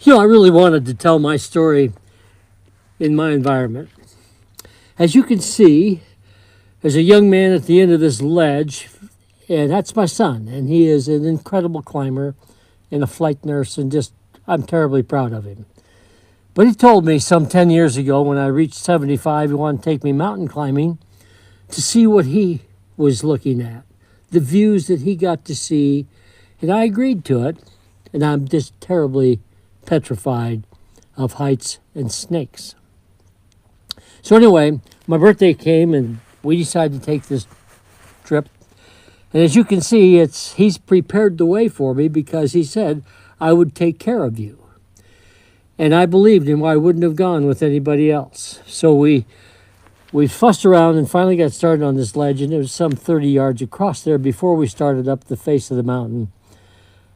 I really wanted to tell my story in my environment. As you can see, there's a young man at the end of this ledge, and that's my son, and he is an incredible climber and a flight nurse, and I'm terribly proud of him. But he told me some 10 years ago when I reached 75, he wanted to take me mountain climbing to see what he was looking at, the views that he got to see, and I agreed to it, and I'm just terribly petrified of heights and snakes. So anyway, my birthday came and we decided to take this trip. And as you can see, he's prepared the way for me because he said I would take care of you. And I believed him. I wouldn't have gone with anybody else. So we fussed around and finally got started on this ledge, and it was some 30 yards across there before we started up the face of the mountain.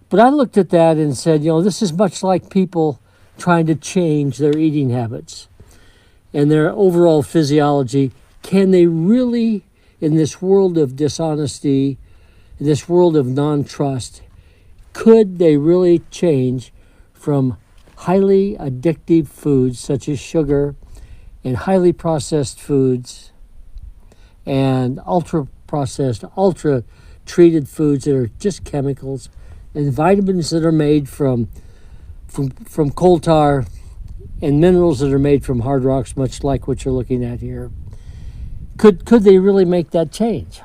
But I looked at that and said, this is much like people trying to change their eating habits and their overall physiology. Can they really, in this world of dishonesty, in this world of non-trust, could they really change from highly addictive foods such as sugar and highly processed foods and ultra-processed, ultra-treated foods that are just chemicals, and vitamins that are made from coal tar and minerals that are made from hard rocks, much like what you're looking at here? Could they really make that change?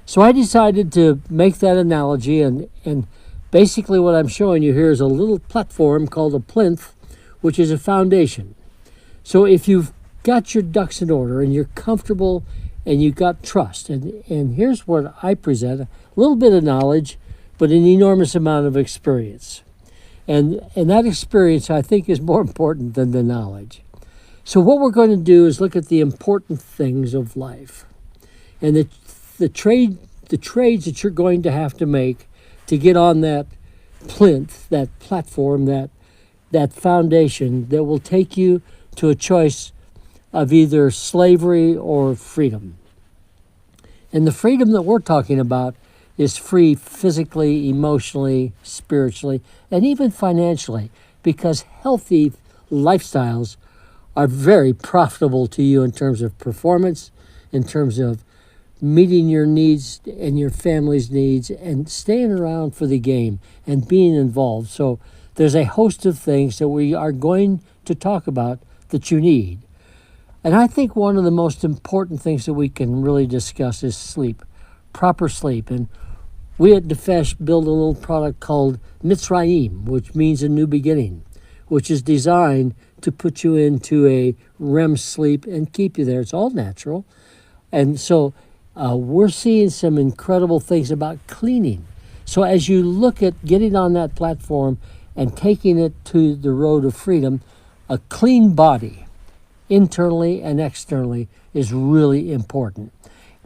So I decided to make that analogy, and basically what I'm showing you here is a little platform called a plinth, which is a foundation. So if you've got your ducks in order and you're comfortable and you've got trust, and here's what I present, a little bit of knowledge, but an enormous amount of experience. And that experience, I think, is more important than the knowledge. So what we're going to do is look at the important things of life and the trades that you're going to have to make to get on that plinth, that platform, that foundation that will take you to a choice of either slavery or freedom. And the freedom that we're talking about is free physically, emotionally, spiritually, and even financially, because healthy lifestyles are very profitable to you in terms of performance, in terms of meeting your needs and your family's needs, and staying around for the game and being involved. So there's a host of things that we are going to talk about that you need. And I think one of the most important things that we can really discuss is sleep, proper sleep. And we at Nefesh build a little product called Mitzrayim, which means a new beginning, which is designed to put you into a REM sleep and keep you there. It's all natural. And so we're seeing some incredible things about cleaning. So as you look at getting on that platform and taking it to the road of freedom, a clean body, internally and externally, is really important.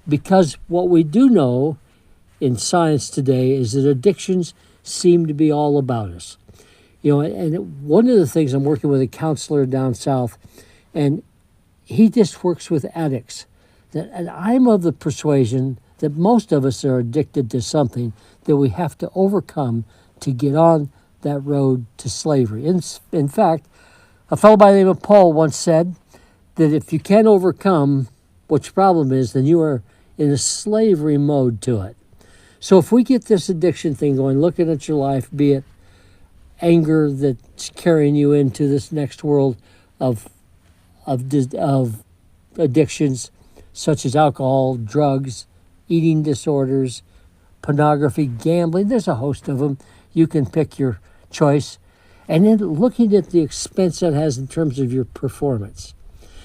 Because what we do know in science today is that addictions seem to be all about us. And one of the things, I'm working with a counselor down south, and he just works with addicts. And I'm of the persuasion that most of us are addicted to something that we have to overcome to get on that road to slavery. In fact, a fellow by the name of Paul once said that if you can't overcome what your problem is, then you are in a slavery mode to it. So if we get this addiction thing going, looking at your life, be it anger that's carrying you into this next world of addictions such as alcohol, drugs, eating disorders, pornography, gambling, there's a host of them. You can pick your choice. And then looking at the expense that has in terms of your performance.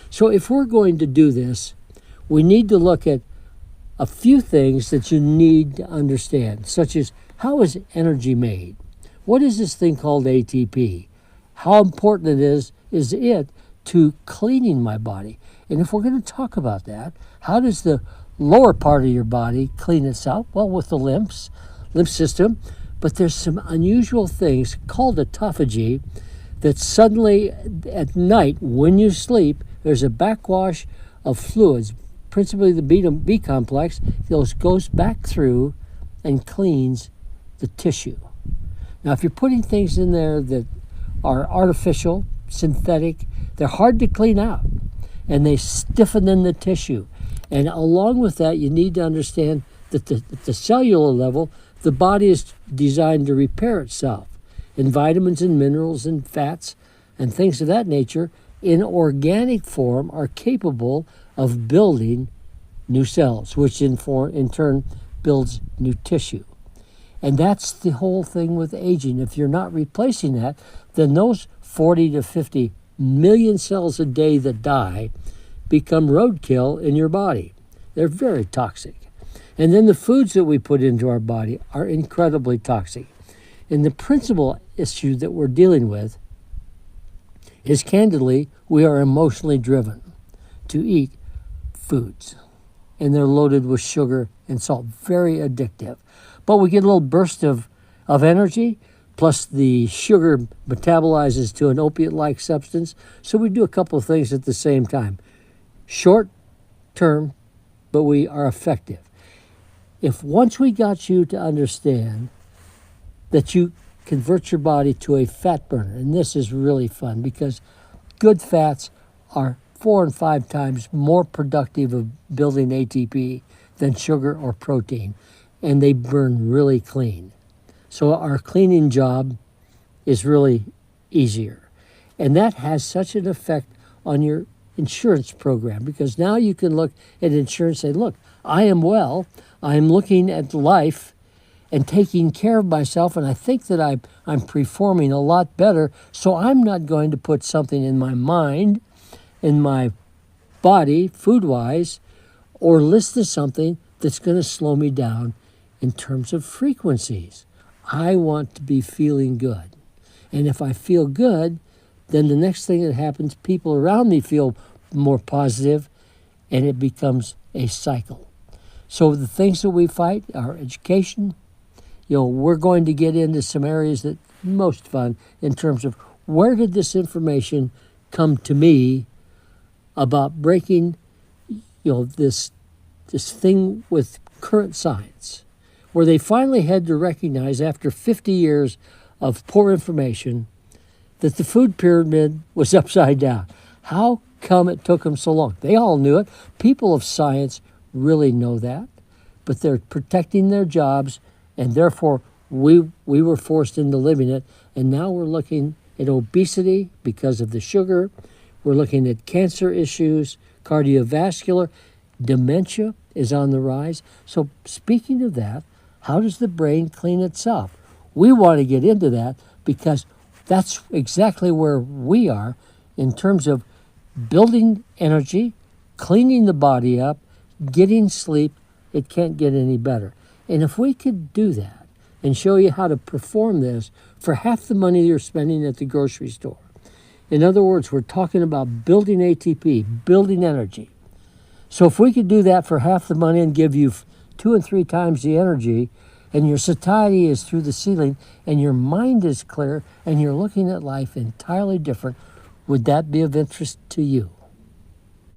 So if we're going to do this, we need to look at a few things that you need to understand, such as how is energy made? What is this thing called ATP? How important it is it to cleaning my body? And if we're going to talk about that, how does the lower part of your body clean itself? Well, with the lymph system, but there's some unusual things called autophagy that suddenly at night when you sleep, there's a backwash of fluids, principally the B complex, goes back through and cleans the tissue. Now, if you're putting things in there that are artificial, synthetic. They're hard to clean out, and they stiffen in the tissue. And along with that, you need to understand that at the cellular level, the body is designed to repair itself. And vitamins and minerals and fats and things of that nature in organic form are capable of building new cells, which in turn builds new tissue. And that's the whole thing with aging. If you're not replacing that, then those 40 to 50 million cells a day that die become roadkill in your body. They're very toxic. And then the foods that we put into our body are incredibly toxic. And the principal issue that we're dealing with is, candidly, we are emotionally driven to eat foods. And they're loaded with sugar and salt, very addictive. But we get a little burst of energy, plus the sugar metabolizes to an opiate-like substance. So we do a couple of things at the same time. Short term, but we are effective. If once we got you to understand that you convert your body to a fat burner, and this is really fun because good fats are 4 and 5 times more productive of building ATP than sugar or protein, and they burn really clean. So our cleaning job is really easier. And that has such an effect on your insurance program, because now you can look at insurance and say, look, I am well, I'm looking at life and taking care of myself, and I think that I'm performing a lot better, so I'm not going to put something in my mind, in my body, food-wise, or listen to something that's going to slow me down in terms of frequencies. I want to be feeling good. And if I feel good, then the next thing that happens, people around me feel more positive, and it becomes a cycle. So the things that we fight are education. We're going to get into some areas that are most fun in terms of where did this information come to me about breaking, this thing with current science, where they finally had to recognize after 50 years of poor information that the food pyramid was upside down. How come it took them so long? They all knew it. People of science really know that, but they're protecting their jobs, and therefore we were forced into living it. And now we're looking at obesity because of the sugar. We're looking at cancer issues, cardiovascular. Dementia is on the rise. So speaking of that, how does the brain clean itself? We want to get into that because that's exactly where we are in terms of building energy, cleaning the body up, getting sleep. It can't get any better. And if we could do that and show you how to perform this for half the money you're spending at the grocery store. In other words, we're talking about building ATP, building energy. So if we could do that for half the money and give you 2 and 3 times the energy, and your satiety is through the ceiling, and your mind is clear, and you're looking at life entirely different, would that be of interest to you?